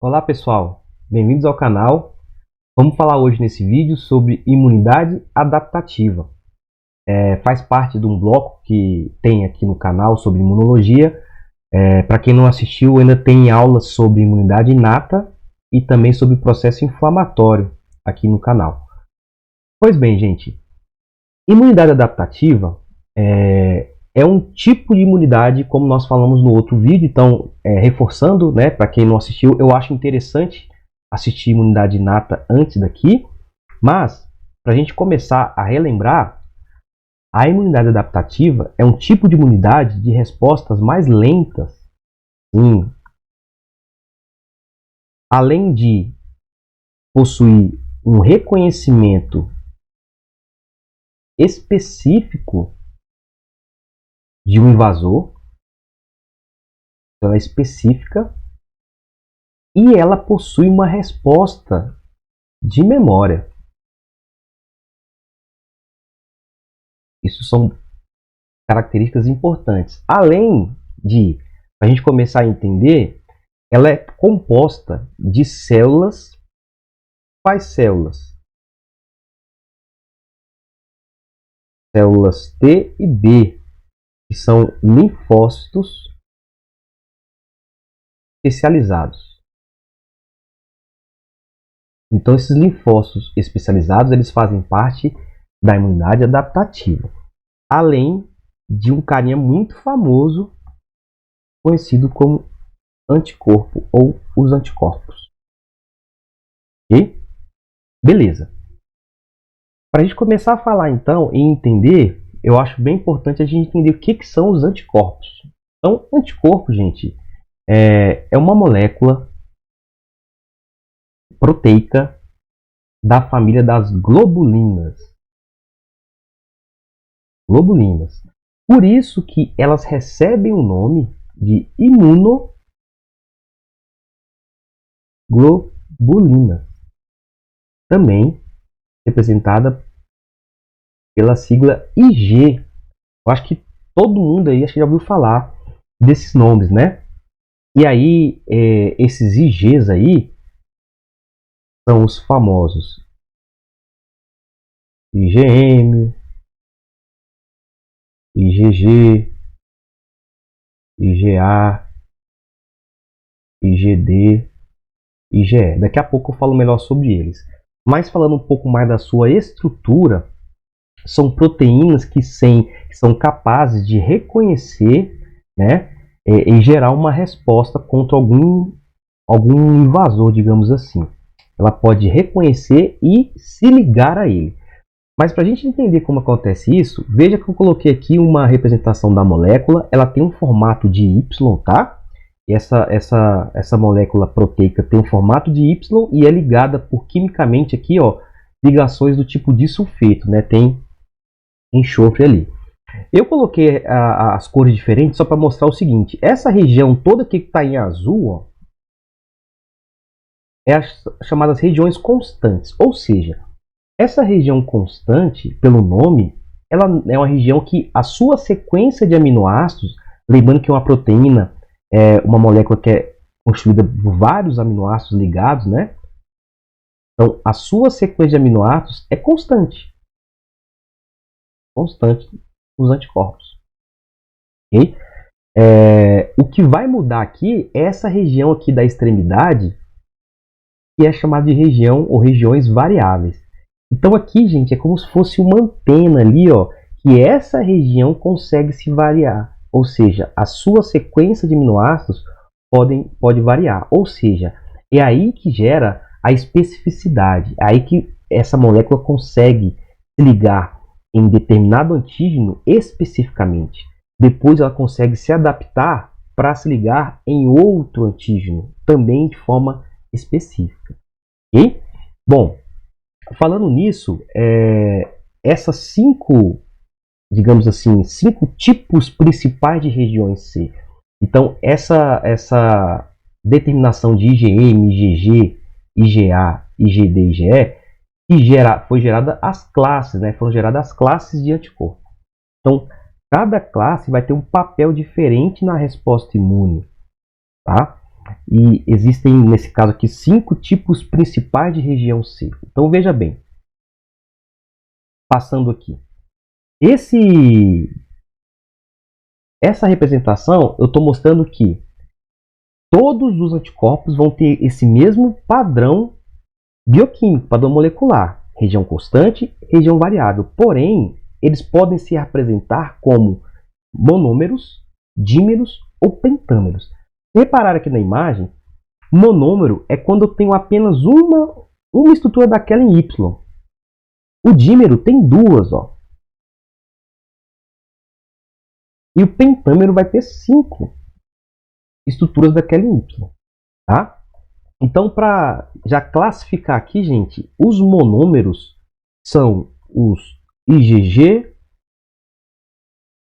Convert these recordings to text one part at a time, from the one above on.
Olá pessoal, bem-vindos ao canal. Vamos falar hoje nesse vídeo sobre imunidade adaptativa. Faz parte de um bloco que tem aqui no canal sobre imunologia. Para quem não assistiu, ainda tem aulas sobre imunidade inata e também sobre o processo inflamatório aqui no canal. Pois bem, gente, imunidade adaptativa é um tipo de imunidade, como nós falamos no outro vídeo. Então, reforçando, né, para quem não assistiu, eu acho interessante assistir imunidade inata antes daqui, mas para a gente começar a relembrar, a imunidade adaptativa é um tipo de imunidade de respostas mais lentas, sim, além de possuir um reconhecimento específico de um invasor, ela é específica, e ela possui uma resposta de memória. Isso são características importantes. Além de, para a gente começar a entender, ela é composta de células. Quais células? Células T e B, que são linfócitos especializados. Então, esses linfócitos especializados, eles fazem parte da imunidade adaptativa, além de um carinha muito famoso, conhecido como anticorpo ou os anticorpos. Ok? Beleza. Para a gente começar a falar então e entender, eu acho bem importante a gente entender o que são os anticorpos. Então, anticorpo, gente, é uma molécula proteica da família das globulinas. Globulinas. Por isso que elas recebem o nome de imunoglobulina, também representada pela sigla IG. Eu acho que todo mundo aí já ouviu falar desses nomes, né? E aí, esses IGs aí são os famosos IgM, IgG, IgA, IgD, IgE. Daqui a pouco eu falo melhor sobre eles. Mas falando um pouco mais da sua estrutura, são proteínas que são capazes de reconhecer, né, e gerar uma resposta contra algum invasor, digamos assim. Ela pode reconhecer e se ligar a ele. Mas para a gente entender como acontece isso, veja que eu coloquei aqui uma representação da molécula. Ela tem um formato de Y, tá? E essa molécula proteica tem um formato de Y e é ligada por quimicamente aqui, ó, ligações do tipo disulfeto, né? Tem enxofre ali. Eu coloquei as cores diferentes só para mostrar o seguinte: essa região toda que está em azul, ó, é as chamadas regiões constantes, ou seja, essa região constante, pelo nome, ela é uma região que a sua sequência de aminoácidos, lembrando que uma proteína é uma molécula que é construída por vários aminoácidos ligados, né? Então, a sua sequência de aminoácidos é constante. Constante nos anticorpos. Okay? O que vai mudar aqui é essa região aqui da extremidade, que é chamada de região ou regiões variáveis. Então aqui, gente, é como se fosse uma antena ali, ó, que essa região consegue se variar. Ou seja, a sua sequência de aminoácidos pode variar. Ou seja, é aí que gera a especificidade. É aí que essa molécula consegue se ligar em determinado antígeno especificamente. Depois ela consegue se adaptar para se ligar em outro antígeno, também de forma específica. Ok? Bom, falando nisso, essas digamos assim, 5 tipos principais de regiões C. Então, essa determinação de IgM, IgG, IgA, IgD e IgE, foi gerada as classes, né? Foram geradas as classes de anticorpo. Então, cada classe vai ter um papel diferente na resposta imune, tá? E existem, nesse caso aqui, 5 tipos principais de região C. Então veja bem, passando aqui. Essa representação, eu estou mostrando que todos os anticorpos vão ter esse mesmo padrão bioquímico, padrão molecular, região constante, região variável. Porém, eles podem se apresentar como monômeros, dímeros ou pentâmeros. Se reparar aqui na imagem, monômero é quando eu tenho apenas uma estrutura daquela em Y. O dímero tem duas, ó. E o pentâmero vai ter 5 estruturas daquela em Y, tá? Então, para já classificar aqui, gente, os monômeros são os IgG,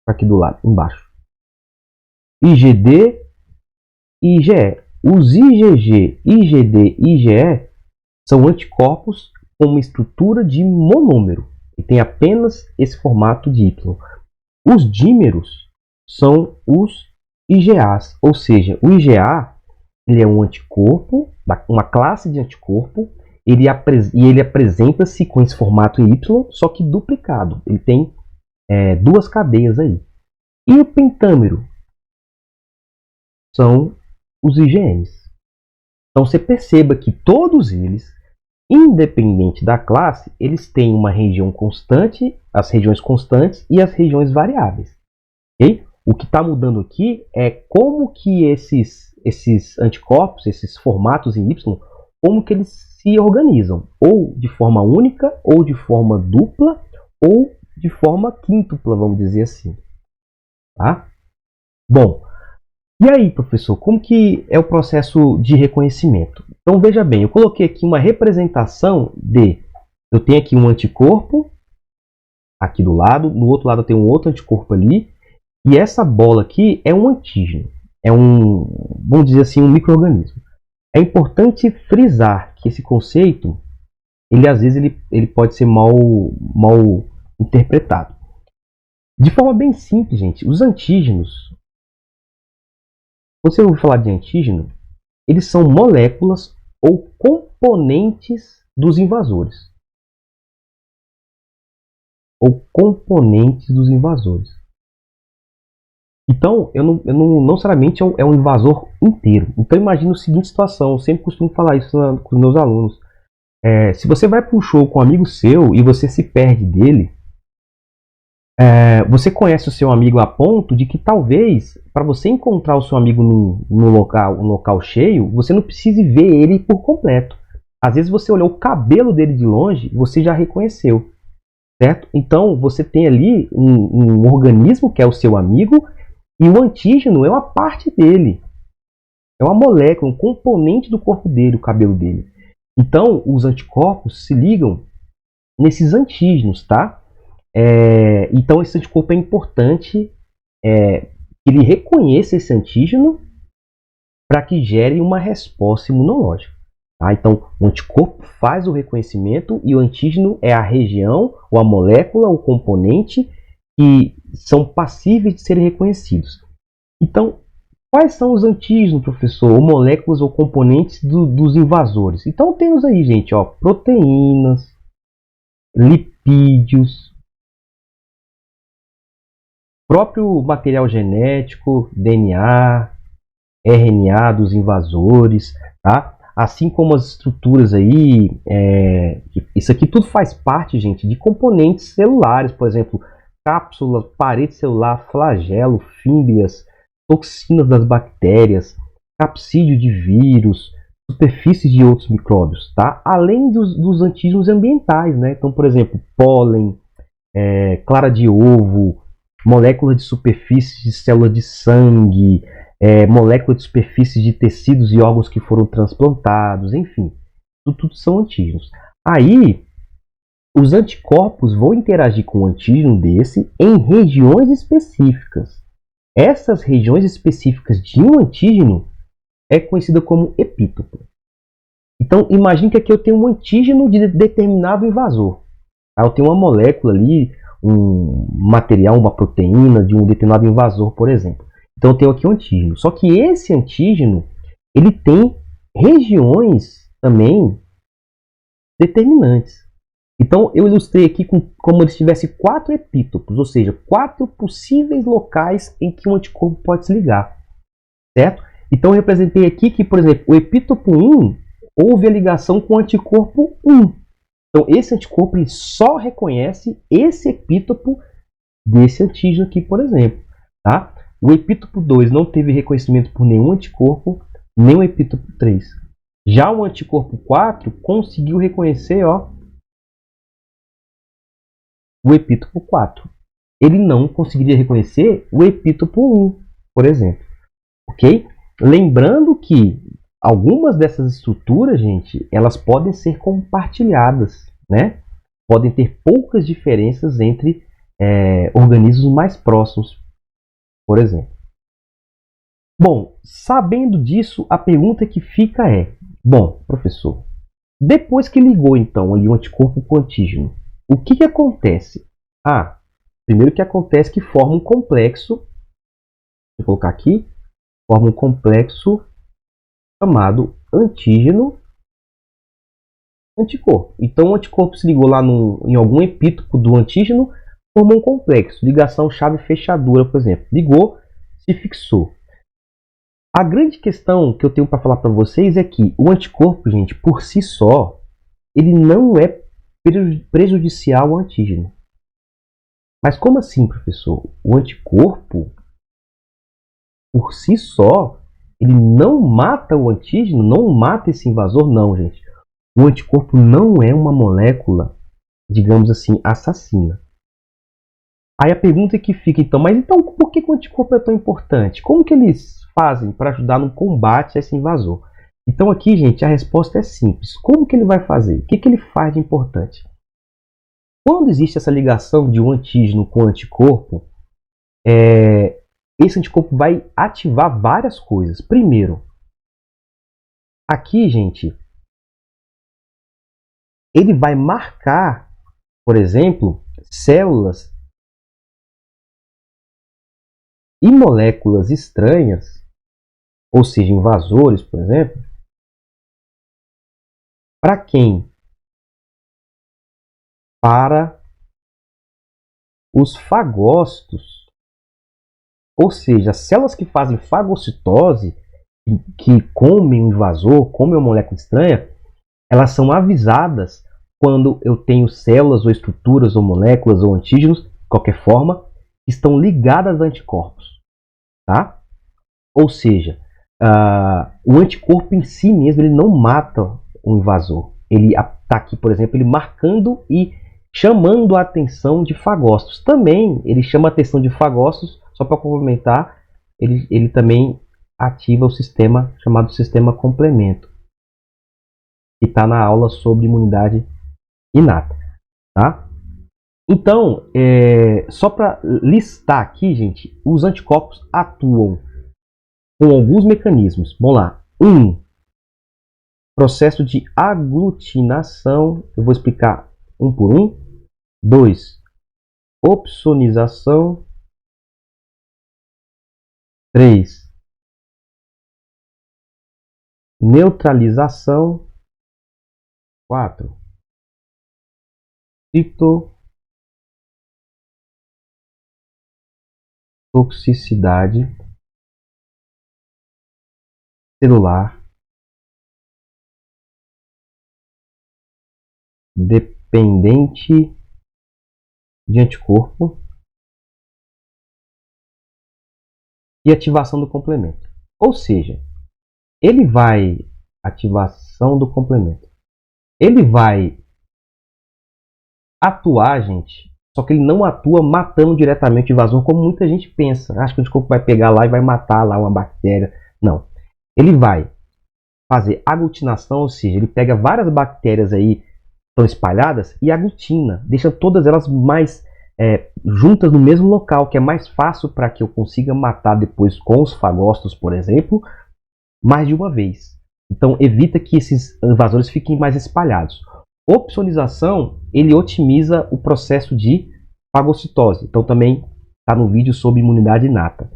aqui do lado, embaixo, IgD e IgE. Os IgG, IgD e IgE são anticorpos com uma estrutura de monômero e tem apenas esse formato de Y. Os dímeros são os IgAs, ou seja, o IgA ele é um anticorpo, uma classe de anticorpo, e ele apresenta-se com esse formato em Y, só que duplicado. Ele tem 2 cadeias aí. E o pentâmero são os IgMs. Então você perceba que todos eles, independente da classe, eles têm uma região constante, as regiões constantes e as regiões variáveis. Okay? O que está mudando aqui é como que esses anticorpos, esses formatos em Y, como que eles se organizam, ou de forma única, ou de forma dupla, ou de forma quíntupla, vamos dizer assim. Tá? Bom, e aí, professor, como que é o processo de reconhecimento? Então, veja bem, eu coloquei aqui uma representação eu tenho aqui um anticorpo, aqui do lado, no outro lado eu tenho um outro anticorpo ali, e essa bola aqui é um antígeno, vamos dizer assim, um micro-organismo. É importante frisar que esse conceito, às vezes ele pode ser mal interpretado. De forma bem simples, gente, os antígenos, quando você ouve falar de antígeno, eles são moléculas ou componentes dos invasores. Então, eu não necessariamente é um invasor inteiro. Então, imagine a seguinte situação, eu sempre costumo falar isso com os meus alunos. Se você vai para um show com um amigo seu e você se perde dele, você conhece o seu amigo a ponto de que talvez, para você encontrar o seu amigo num local cheio, você não precise ver ele por completo. Às vezes você olhou o cabelo dele de longe e você já reconheceu. Certo? Então, você tem ali um organismo que é o seu amigo, e o antígeno é uma parte dele. É uma molécula, um componente do corpo dele, o cabelo dele. Então, os anticorpos se ligam nesses antígenos, tá? Então, esse anticorpo é importante que ele reconheça esse antígeno para que gere uma resposta imunológica. Tá? Então, o anticorpo faz o reconhecimento e o antígeno é a região, ou a molécula, o componente que são passíveis de serem reconhecidos. Então, quais são os antígenos, professor, ou moléculas ou componentes dos invasores? Então, temos aí, gente, ó, proteínas, lipídios, próprio material genético, DNA, RNA dos invasores, tá? Assim como as estruturas aí, isso aqui tudo faz parte, gente, de componentes celulares, por exemplo, cápsula, parede celular, flagelo, fímbrias, toxinas das bactérias, capsídeo de vírus, superfície de outros micróbios, tá? Além dos antígenos ambientais, né? Então, por exemplo, pólen, clara de ovo, moléculas de superfície de células de sangue, moléculas de superfície de tecidos e órgãos que foram transplantados, enfim, tudo são antígenos. Aí, os anticorpos vão interagir com um antígeno desse em regiões específicas. Essas regiões específicas de um antígeno é conhecida como epítope. Então, imagine que aqui eu tenho um antígeno de determinado invasor. Eu tenho uma molécula ali, um material, uma proteína de um determinado invasor, por exemplo. Então, eu tenho aqui um antígeno. Só que esse antígeno ele tem regiões também determinantes. Então, eu ilustrei aqui como se tivesse 4 epítopos, ou seja, 4 possíveis locais em que um anticorpo pode se ligar, certo? Então, eu representei aqui que, por exemplo, o epítopo 1 houve a ligação com o anticorpo 1. Então, esse anticorpo ele só reconhece esse epítopo desse antígeno aqui, por exemplo. Tá? O epítopo 2 não teve reconhecimento por nenhum anticorpo, nem o epítopo 3. Já o anticorpo 4 conseguiu reconhecer, ó, o epítopo 4. Ele não conseguiria reconhecer o epítopo 1, por exemplo. Ok? Lembrando que algumas dessas estruturas, gente, elas podem ser compartilhadas, né? Podem ter poucas diferenças entre organismos mais próximos, por exemplo. Bom, sabendo disso, a pergunta que fica é: bom, professor, depois que ligou então ali o anticorpo com o antígeno, o que acontece? Primeiro que acontece que forma um complexo, vou colocar aqui, forma um complexo chamado antígeno-anticorpo. Então o anticorpo se ligou lá em algum epítopo do antígeno, formou um complexo, ligação chave-fechadura, por exemplo. Ligou, se fixou. A grande questão que eu tenho para falar para vocês é que o anticorpo, gente, por si só, ele não é prejudicial ao antígeno. Mas como assim, professor? O anticorpo, por si só, ele não mata o antígeno, não mata esse invasor? Não, gente. O anticorpo não é uma molécula, digamos assim, assassina. Aí a pergunta que fica, então, mas então por que o anticorpo é tão importante? Como que eles fazem para ajudar no combate a esse invasor? Então aqui, gente, a resposta é simples. Como que ele vai fazer? O que ele faz de importante? Quando existe essa ligação de um antígeno com o anticorpo, esse anticorpo vai ativar várias coisas. Primeiro, aqui, gente, ele vai marcar, por exemplo, células e moléculas estranhas, ou seja, invasores, por exemplo, para quem? Para os fagócitos, ou seja, as células que fazem fagocitose, que comem o invasor, comem uma molécula estranha, elas são avisadas quando eu tenho células ou estruturas ou moléculas ou antígenos, de qualquer forma, que estão ligadas a anticorpos. Tá? Ou seja, o anticorpo em si mesmo ele não mata o invasor. Ele está aqui, por exemplo, ele marcando e chamando a atenção de fagócitos. Também ele chama a atenção de fagócitos, só para complementar, ele também ativa o sistema chamado sistema complemento, que está na aula sobre imunidade inata. Tá? Então, só para listar aqui, gente, os anticorpos atuam com alguns mecanismos. Vamos lá. Processo de aglutinação. Eu vou explicar um por um. 2. Opsonização. 3. Neutralização. 4. Citotoxicidade celular dependente de anticorpo e ativação do complemento. Ou seja, ativação do complemento. Ele vai atuar, gente, só que ele não atua matando diretamente o invasor, como muita gente pensa. Acho que o anticorpo vai pegar lá e vai matar lá uma bactéria. Não. Ele vai fazer aglutinação, ou seja, ele pega várias bactérias aí que estão espalhadas e aglutina, deixa todas elas mais juntas no mesmo local, que é mais fácil para que eu consiga matar depois com os fagócitos, por exemplo, mais de uma vez. Então evita que esses invasores fiquem mais espalhados. Opsonização, ele otimiza o processo de fagocitose. Então também está no vídeo sobre imunidade inata.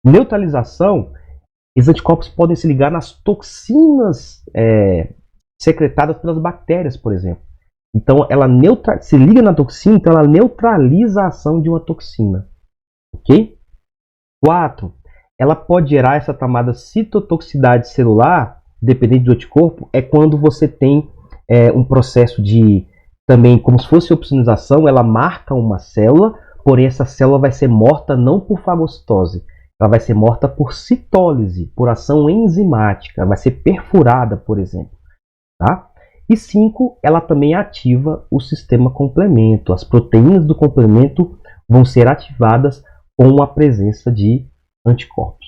Neutralização, Esses anticorpos podem se ligar nas toxinas secretadas pelas bactérias, por exemplo. Então, ela se liga na toxina, então ela neutraliza a ação de uma toxina. Ok? 4. Ela pode gerar essa chamada citotoxicidade celular, dependente do anticorpo, é quando você tem um processo de, também como se fosse opsonização, ela marca uma célula, porém essa célula vai ser morta não por fagocitose, ela vai ser morta por citólise, por ação enzimática, vai ser perfurada, por exemplo. Tá? E 5, ela também ativa o sistema complemento. As proteínas do complemento vão ser ativadas com a presença de anticorpos.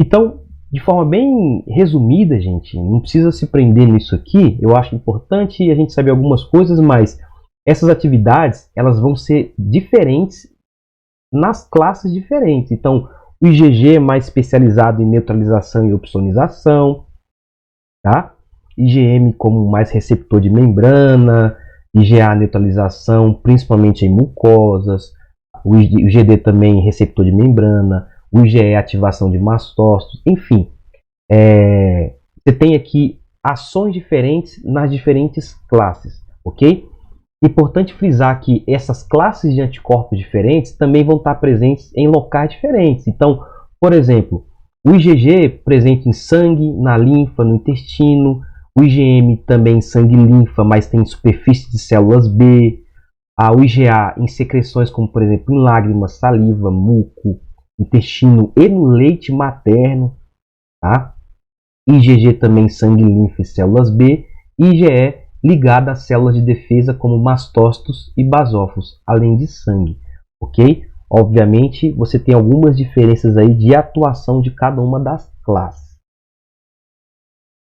Então, de forma bem resumida, gente, não precisa se prender nisso aqui. Eu acho importante a gente saber algumas coisas, mas essas atividades elas vão ser diferentes nas classes diferentes. Então, o IgG é mais especializado em neutralização e opsonização, tá? IgM como mais receptor de membrana, IgA neutralização, principalmente em mucosas, o IgD também receptor de membrana, o IgE ativação de mastócitos, enfim. Você tem aqui ações diferentes nas diferentes classes, ok? Importante frisar que essas classes de anticorpos diferentes também vão estar presentes em locais diferentes. Então, por exemplo, o IgG presente em sangue, na linfa, no intestino, o IgM também em sangue e linfa, mas tem superfície de células B, o IgA em secreções como, por exemplo, em lágrimas, saliva, muco, intestino e no leite materno, tá? IgG também em sangue, linfa e células B, IgE ligada a células de defesa como mastócitos e basófilos, além de sangue, ok? Obviamente, você tem algumas diferenças aí de atuação de cada uma das classes.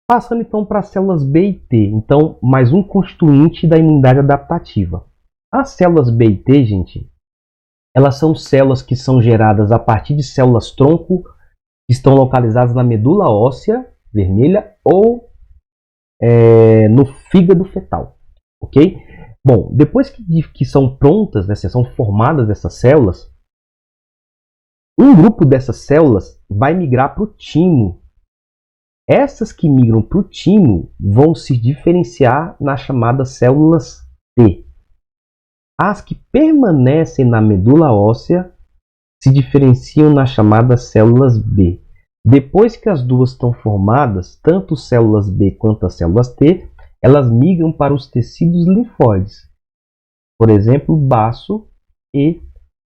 Passando então para as células B e T, então mais um constituinte da imunidade adaptativa. As células B e T, gente, elas são células que são geradas a partir de células-tronco que estão localizadas na medula óssea vermelha ou no fígado fetal, ok? Bom, depois que são prontas, né, são formadas essas células, um grupo dessas células vai migrar para o timo. Essas que migram para o timo vão se diferenciar nas chamadas células T. As que permanecem na medula óssea se diferenciam nas chamadas células B. Depois que as duas estão formadas, tanto células B quanto as células T, elas migram para os tecidos linfóides. Por exemplo, baço e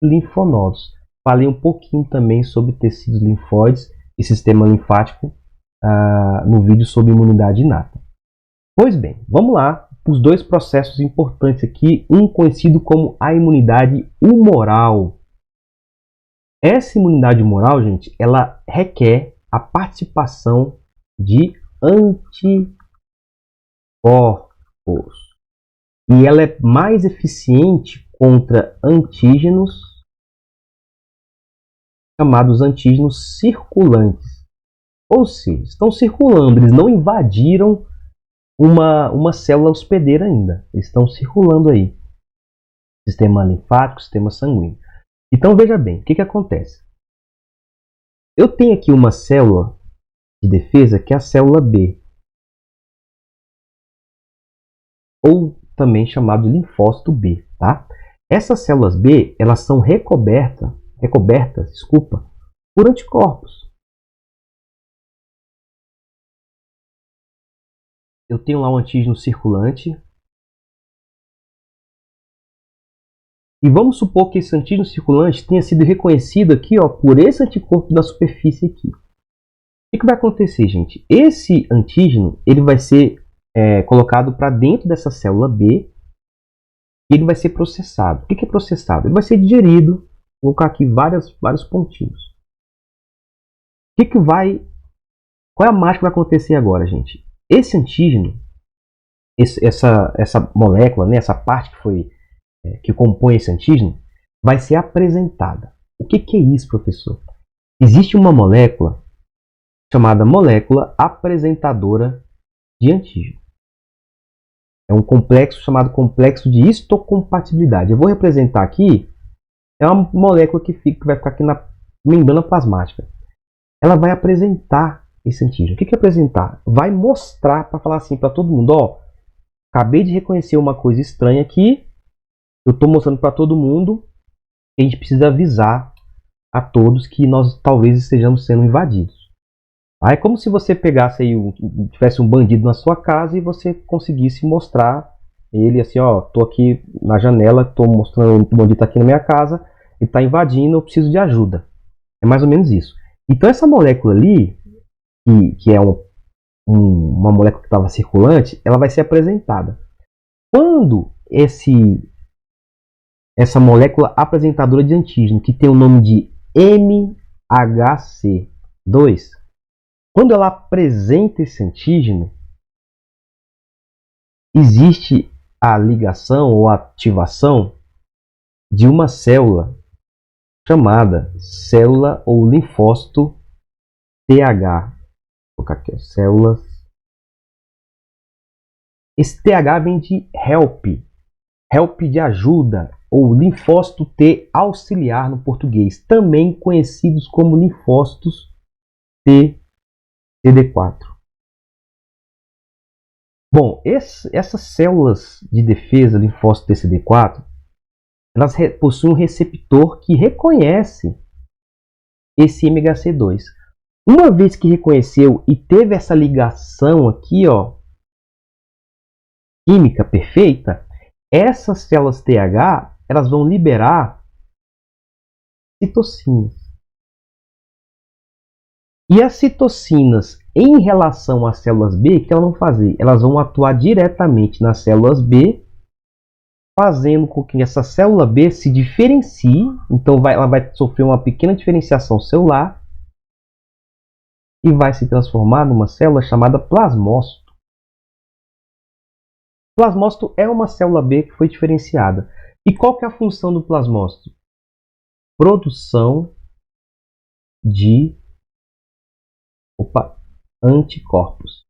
linfonodos. Falei um pouquinho também sobre tecidos linfóides e sistema linfático no vídeo sobre imunidade inata. Pois bem, vamos lá para os dois processos importantes aqui, um conhecido como a imunidade humoral. Essa imunidade humoral, gente, ela requer a participação de anticorpos. E ela é mais eficiente contra antígenos, chamados antígenos circulantes. Ou seja, estão circulando, eles não invadiram uma célula hospedeira ainda. Eles estão circulando aí. Sistema linfático, sistema sanguíneo. Então veja bem, o que acontece? Eu tenho aqui uma célula de defesa que é a célula B, ou também chamado de linfócito B, tá? Essas células B, elas são recobertas, por anticorpos. Eu tenho lá um antígeno circulante. E vamos supor que esse antígeno circulante tenha sido reconhecido aqui, ó, por esse anticorpo da superfície aqui. O que vai acontecer, gente? Esse antígeno ele vai ser colocado para dentro dessa célula B e ele vai ser processado. O que é processado? Ele vai ser digerido. Vou colocar aqui vários pontinhos. Qual é a mágica que vai acontecer agora, gente? Esse antígeno, essa molécula, né, essa parte que compõe esse antígeno, vai ser apresentada. O que é isso, professor? Existe uma molécula chamada molécula apresentadora de antígeno. É um complexo chamado complexo de histocompatibilidade. Eu vou representar aqui, é uma molécula que vai ficar aqui na membrana plasmática. ela vai apresentar esse antígeno. O que é apresentar? Vai mostrar para falar assim para todo mundo, ó, acabei de reconhecer uma coisa estranha aqui, eu estou mostrando para todo mundo, que a gente precisa avisar a todos que nós talvez estejamos sendo invadidos. Aí é como se você pegasse aí, tivesse um bandido na sua casa e você conseguisse mostrar ele assim, ó, tô aqui na janela, tô mostrando o bandido tá aqui na minha casa, ele tá invadindo, eu preciso de ajuda. É mais ou menos isso. Então essa molécula ali, que é uma molécula que estava circulante, ela vai ser apresentada. Quando essa molécula apresentadora de antígeno, que tem o nome de MHC2, quando ela apresenta esse antígeno, existe a ligação ou ativação de uma célula chamada célula ou linfócito TH. Vou colocar aqui, ó, células. Esse TH vem de help de ajuda, ou linfócito T auxiliar no português, também conhecidos como linfócitos T CD4. Bom, essas células de defesa linfócito TCD4, elas possuem um receptor que reconhece esse MHC2. Uma vez que reconheceu e teve essa ligação aqui, ó, química perfeita, essas células TH, elas vão liberar citocinas. E as citocinas, em relação às células B, o que elas vão fazer? Elas vão atuar diretamente nas células B, fazendo com que essa célula B se diferencie. Então ela vai sofrer uma pequena diferenciação celular e vai se transformar numa célula chamada plasmócito. O plasmócito é uma célula B que foi diferenciada. E qual que é a função do plasmócito? Produção de anticorpos.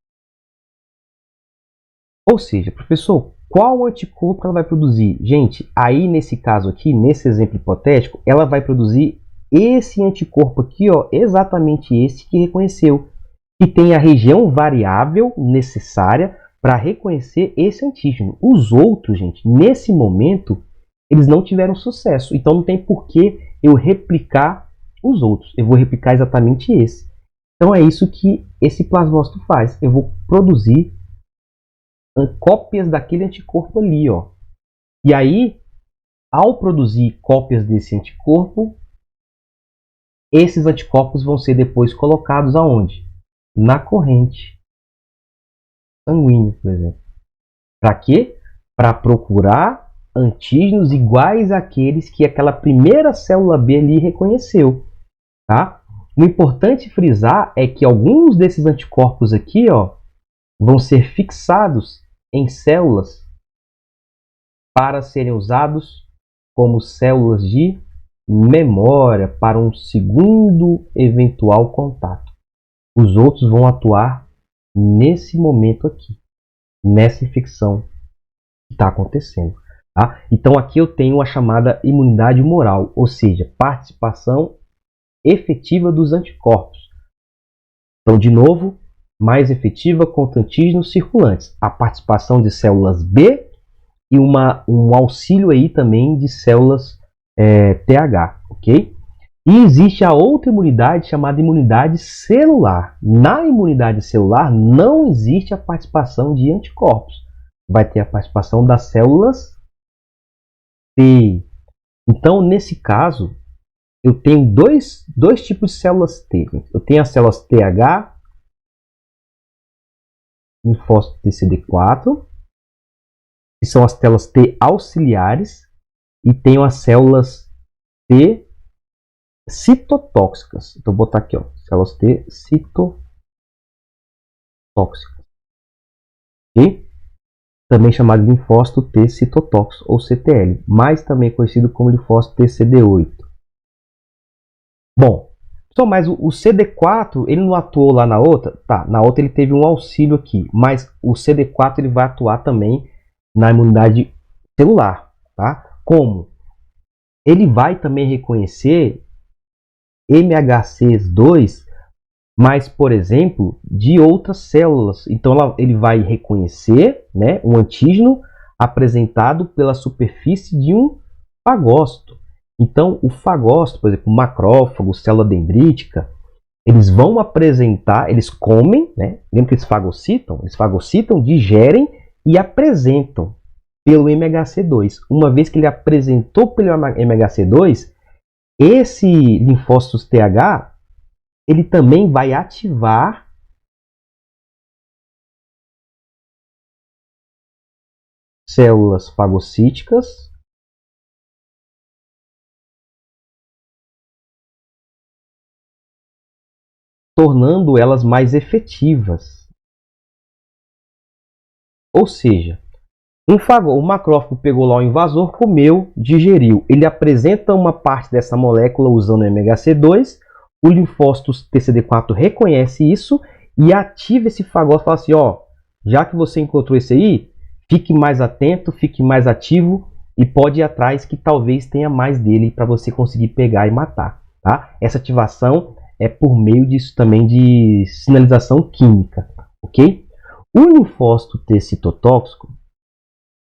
Ou seja, professor, qual anticorpo ela vai produzir? Gente, aí nesse caso aqui, nesse exemplo hipotético, ela vai produzir esse anticorpo aqui, ó, exatamente esse que reconheceu, que tem a região variável necessária para reconhecer esse antígeno. Os outros, gente, nesse momento, eles não tiveram sucesso. Então não tem por que eu replicar os outros. Eu vou replicar exatamente esse. Então é isso que esse plasmócito faz. Eu vou produzir cópias daquele anticorpo ali, ó. E aí, ao produzir cópias desse anticorpo, esses anticorpos vão ser depois colocados aonde? Na corrente sanguínea, por exemplo. Para quê? Para procurar antígenos iguais àqueles que aquela primeira célula B ali reconheceu, tá? O importante frisar é que alguns desses anticorpos aqui, ó, vão ser fixados em células para serem usados como células de memória para um segundo eventual contato. Os outros vão atuar nesse momento aqui, nessa infecção que está acontecendo. Tá? Então aqui eu tenho a chamada imunidade humoral, ou seja, participação efetiva dos anticorpos. Então, de novo, mais efetiva contra antígenos circulantes. A participação de células B e um auxílio aí também de células TH, ok? E existe a outra imunidade chamada imunidade celular. Na imunidade celular não existe a participação de anticorpos. Vai ter a participação das células T. Então, nesse caso, eu tenho dois tipos de células T. Eu tenho as células TH, linfócito TCD4, que são as células T auxiliares, e tenho as células T citotóxicas. Então, vou botar aqui, ó, células T citotóxicas. Ok? Também chamado de linfócito T citotóxico, ou CTL, mas também conhecido como linfócito TCD8. Bom, só mais o CD4, ele não atuou lá na outra? Tá, na outra ele teve um auxílio aqui, mas o CD4 ele vai atuar também na imunidade celular, tá? Como? Ele vai também reconhecer MHC2 mas, por exemplo, de outras células. Então, ele vai reconhecer, né, um antígeno apresentado pela superfície de um fagócito. Então, o fagócito, por exemplo, macrófago, célula dendrítica, eles vão apresentar, eles comem, né? Lembra que eles fagocitam, digerem e apresentam pelo MHC2. Uma vez que ele apresentou pelo MHC2, esse linfócitos TH, ele também vai ativar células fagocíticas, tornando elas mais efetivas. Ou seja, o macrófago pegou lá o invasor, comeu, digeriu. Ele apresenta uma parte dessa molécula usando o MHC2, o linfócito TCD4 reconhece isso e ativa esse fagócito e fala assim, ó, já que você encontrou esse aí, fique mais atento, fique mais ativo e pode ir atrás que talvez tenha mais dele para você conseguir pegar e matar. Tá? Essa ativação é por meio disso também de sinalização química, ok? O linfócito T citotóxico,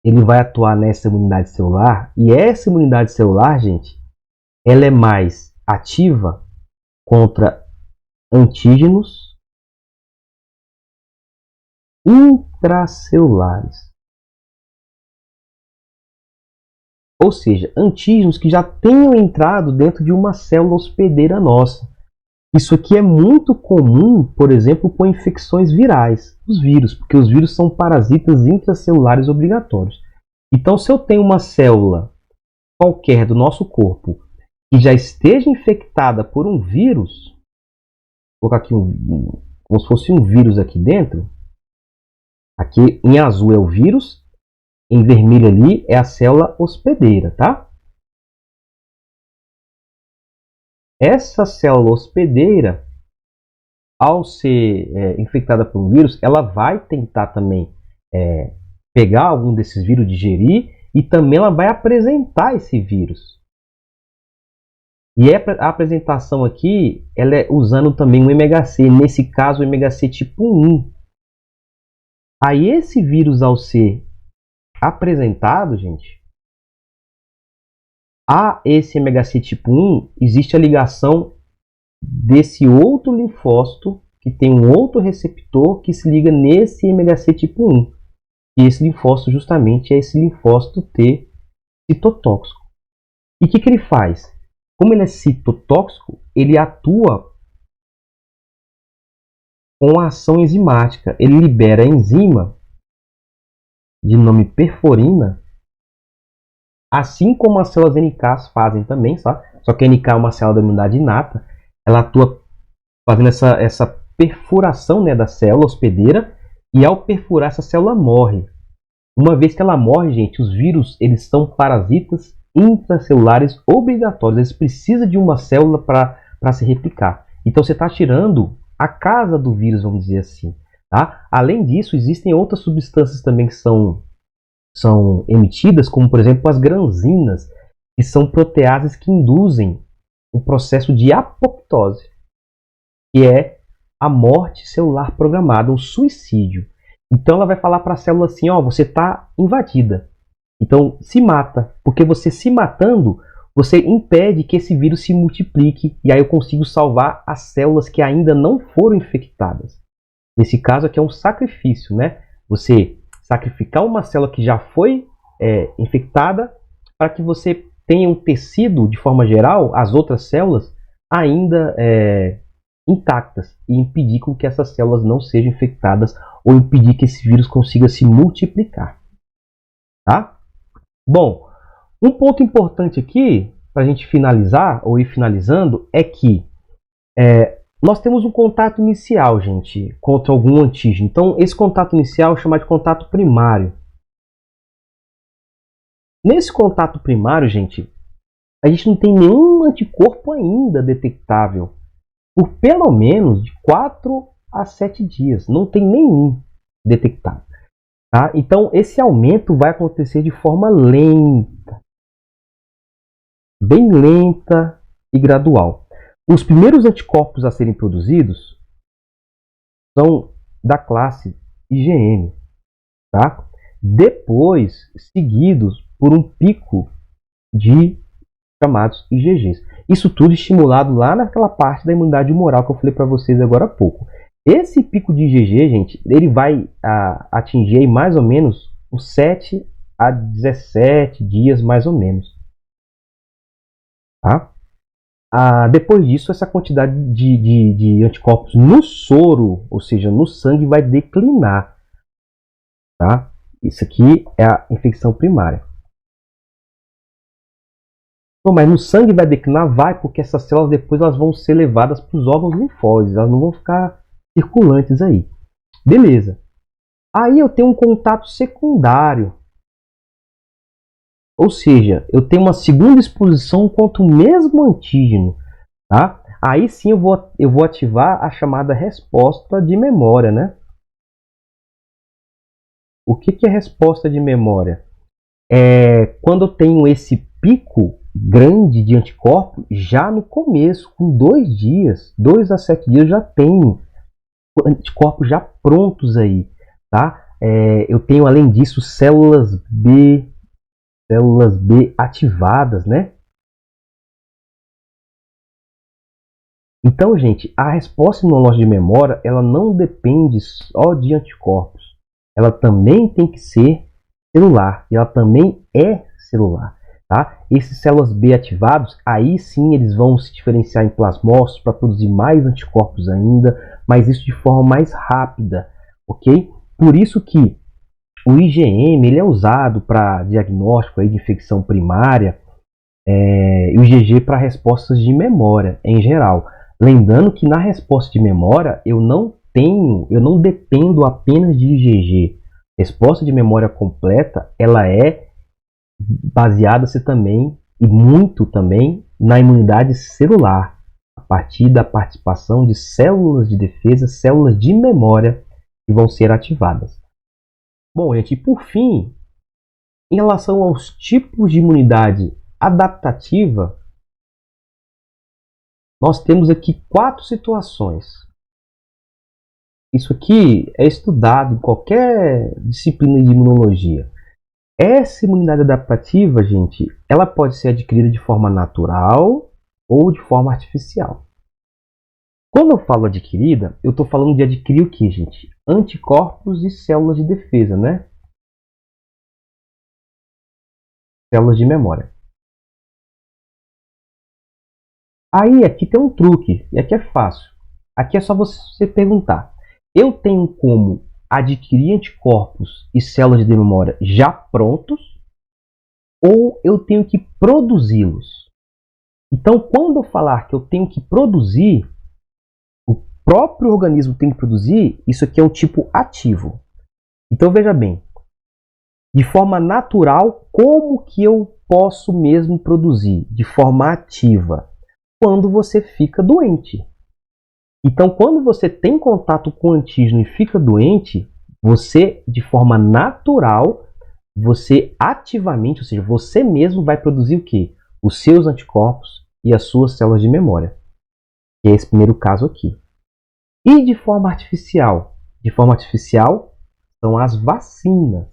ele vai atuar nessa imunidade celular, e essa imunidade celular, gente, ela é mais ativa contra antígenos intracelulares. Ou seja, antígenos que já tenham entrado dentro de uma célula hospedeira nossa. Isso aqui é muito comum, por exemplo, com infecções virais, os vírus, porque os vírus são parasitas intracelulares obrigatórios. Então, se eu tenho uma célula qualquer do nosso corpo que já esteja infectada por um vírus, vou colocar aqui como se fosse um vírus aqui dentro, aqui em azul é o vírus, em vermelho ali é a célula hospedeira, tá? Essa célula hospedeira, ao ser infectada por um vírus, ela vai tentar também pegar algum desses vírus, digerir, e também ela vai apresentar esse vírus. E a apresentação aqui, ela é usando também o MHC, nesse caso o MHC tipo 1. Aí esse vírus, ao ser apresentado, gente, a esse MHC tipo 1, existe a ligação desse outro linfócito, que tem um outro receptor que se liga nesse MHC tipo 1. E esse linfócito justamente é esse linfócito T citotóxico. E o que ele faz? Como ele é citotóxico, ele atua com a ação enzimática. Ele libera a enzima de nome perforina, assim como as células NK fazem também, só que a NK é uma célula da imunidade inata, ela atua fazendo essa perfuração, né, da célula hospedeira, e ao perfurar, essa célula morre. Uma vez que ela morre, gente, os vírus, eles são parasitas intracelulares obrigatórios. Eles precisam de uma célula para se replicar. Então você está tirando a casa do vírus, vamos dizer assim. Tá? Além disso, existem outras substâncias também que são emitidas, como por exemplo as granzinas, que são proteases que induzem o processo de apoptose, que é a morte celular programada, o suicídio. Então ela vai falar para a célula assim, ó, você está invadida. Então se mata, porque você se matando, você impede que esse vírus se multiplique, e aí eu consigo salvar as células que ainda não foram infectadas. Nesse caso aqui é um sacrifício, né? Você sacrificar uma célula que já foi infectada para que você tenha um tecido, de forma geral, as outras células ainda intactas, e impedir com que essas células não sejam infectadas ou impedir que esse vírus consiga se multiplicar. Tá? Bom, um ponto importante aqui, para a gente finalizar ou ir finalizando, é que nós temos um contato inicial, gente, contra algum antígeno. Então, esse contato inicial é chamado de contato primário. Nesse contato primário, gente, a gente não tem nenhum anticorpo ainda detectável por pelo menos de 4 a 7 dias. Não tem nenhum detectado. Tá? Então, esse aumento vai acontecer de forma lenta. Bem lenta e gradual. Os primeiros anticorpos a serem produzidos são da classe IgM, tá? Depois seguidos por um pico de chamados IgGs. Isso tudo estimulado lá naquela parte da imunidade humoral que eu falei para vocês agora há pouco. Esse pico de IgG, gente, ele vai atingir aí mais ou menos uns 7 a 17 dias, mais ou menos. Tá? Depois disso, essa quantidade de anticorpos no soro, ou seja, no sangue, vai declinar. Tá? Isso aqui é a infecção primária. Bom, mas no sangue vai declinar? Vai, porque essas células depois elas vão ser levadas para os órgãos linfóides, elas não vão ficar circulantes aí. Beleza. Aí eu tenho um contato secundário. Ou seja, eu tenho uma segunda exposição contra o mesmo antígeno. Tá? Aí sim eu vou ativar a chamada resposta de memória. Né? O que é resposta de memória? Quando eu tenho esse pico grande de anticorpo, já no começo, com 2 dias, 2 a 7 dias, eu já tenho anticorpos já prontos aí, tá? Eu tenho, além disso, células B ativadas, né? Então, gente, a resposta imunológica de memória, ela não depende só de anticorpos. Ela também tem que ser celular, e ela também é celular. Tá? Esses células B ativados, aí sim eles vão se diferenciar em plasmócitos para produzir mais anticorpos ainda, mas isso de forma mais rápida, ok? Por isso que o IgM ele é usado para diagnóstico aí de infecção primária e o IgG para respostas de memória em geral. Lembrando que na resposta de memória eu não dependo apenas de IgG. Resposta de memória completa, ela é baseada-se também, e muito também, na imunidade celular, a partir da participação de células de defesa, células de memória que vão ser ativadas. Bom, gente, por fim, em relação aos tipos de imunidade adaptativa, nós temos aqui 4 situações. Isso aqui é estudado em qualquer disciplina de imunologia. Essa imunidade adaptativa, gente, ela pode ser adquirida de forma natural ou de forma artificial. Quando eu falo adquirida, eu estou falando de adquirir o que, gente? Anticorpos e células de defesa, né? Células de memória. Aí, aqui tem um truque, e aqui é fácil. Aqui é só você perguntar. Eu tenho como adquirir anticorpos e células de memória já prontos, ou eu tenho que produzi-los? Então, quando eu falar que eu tenho que produzir, o próprio organismo tem que produzir, isso aqui é um tipo ativo. Então, veja bem, de forma natural, como que eu posso mesmo produzir? De forma ativa, quando você fica doente. Então, quando você tem contato com o antígeno e fica doente, você, de forma natural, você ativamente, ou seja, você mesmo vai produzir o quê? Os seus anticorpos e as suas células de memória. Que é esse primeiro caso aqui. E de forma artificial? De forma artificial são as vacinas.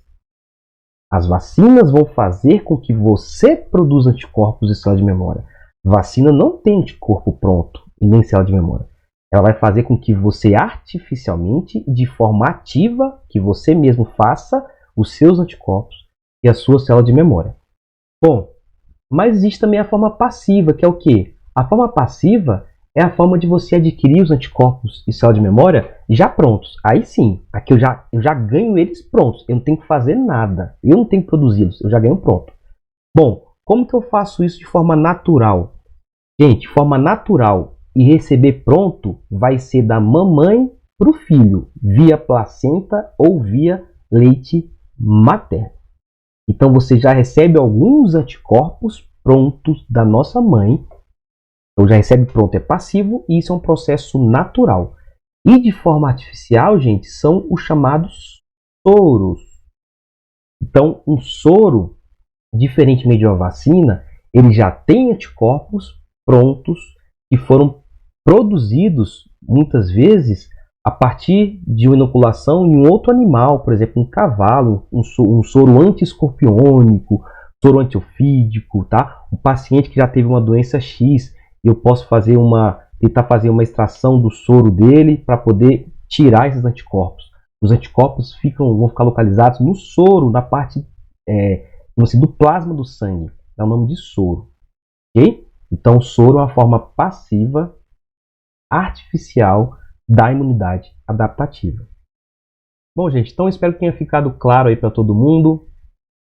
As vacinas vão fazer com que você produza anticorpos e células de memória. Vacina não tem anticorpo pronto e nem célula de memória. Ela vai fazer com que você artificialmente, de forma ativa, que você mesmo faça os seus anticorpos e a sua célula de memória. Bom, mas existe também a forma passiva, que é o quê? A forma passiva é a forma de você adquirir os anticorpos e célula de memória já prontos. Aí sim, aqui eu já ganho eles prontos. Eu não tenho que fazer nada. Eu não tenho que produzi-los. Eu já ganho pronto. Bom, como que eu faço isso de forma natural? Gente, de forma natural e receber pronto vai ser da mamãe para o filho, via placenta ou via leite materno. Então você já recebe alguns anticorpos prontos da nossa mãe. Então já recebe pronto, é passivo, e isso é um processo natural. E de forma artificial, gente, são os chamados soros. Então, um soro, diferentemente de uma vacina, ele já tem anticorpos prontos que foram produzidos, muitas vezes, a partir de uma inoculação em um outro animal, por exemplo, um cavalo, um soro anti-escorpiônico, soro antiofídico, tá? Um paciente que já teve uma doença X, e eu posso tentar fazer uma extração do soro dele para poder tirar esses anticorpos. Os anticorpos vão ficar localizados no soro, na parte do plasma do sangue. É o nome de soro. Ok? Então, o soro é uma forma passiva, artificial, da imunidade adaptativa. Bom, gente, então espero que tenha ficado claro aí para todo mundo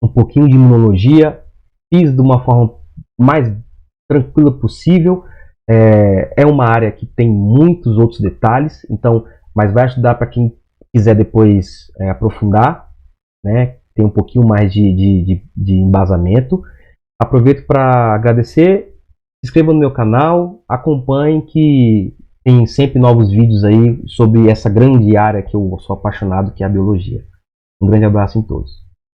um pouquinho de imunologia. Fiz de uma forma mais tranquila possível. É uma área que tem muitos outros detalhes, então, mas vai ajudar para quem quiser depois aprofundar, né? Tem um pouquinho mais de embasamento. Aproveito para agradecer, se inscreva no meu canal, acompanhem que tem sempre novos vídeos aí sobre essa grande área que eu sou apaixonado, que é a biologia. Um grande abraço em todos.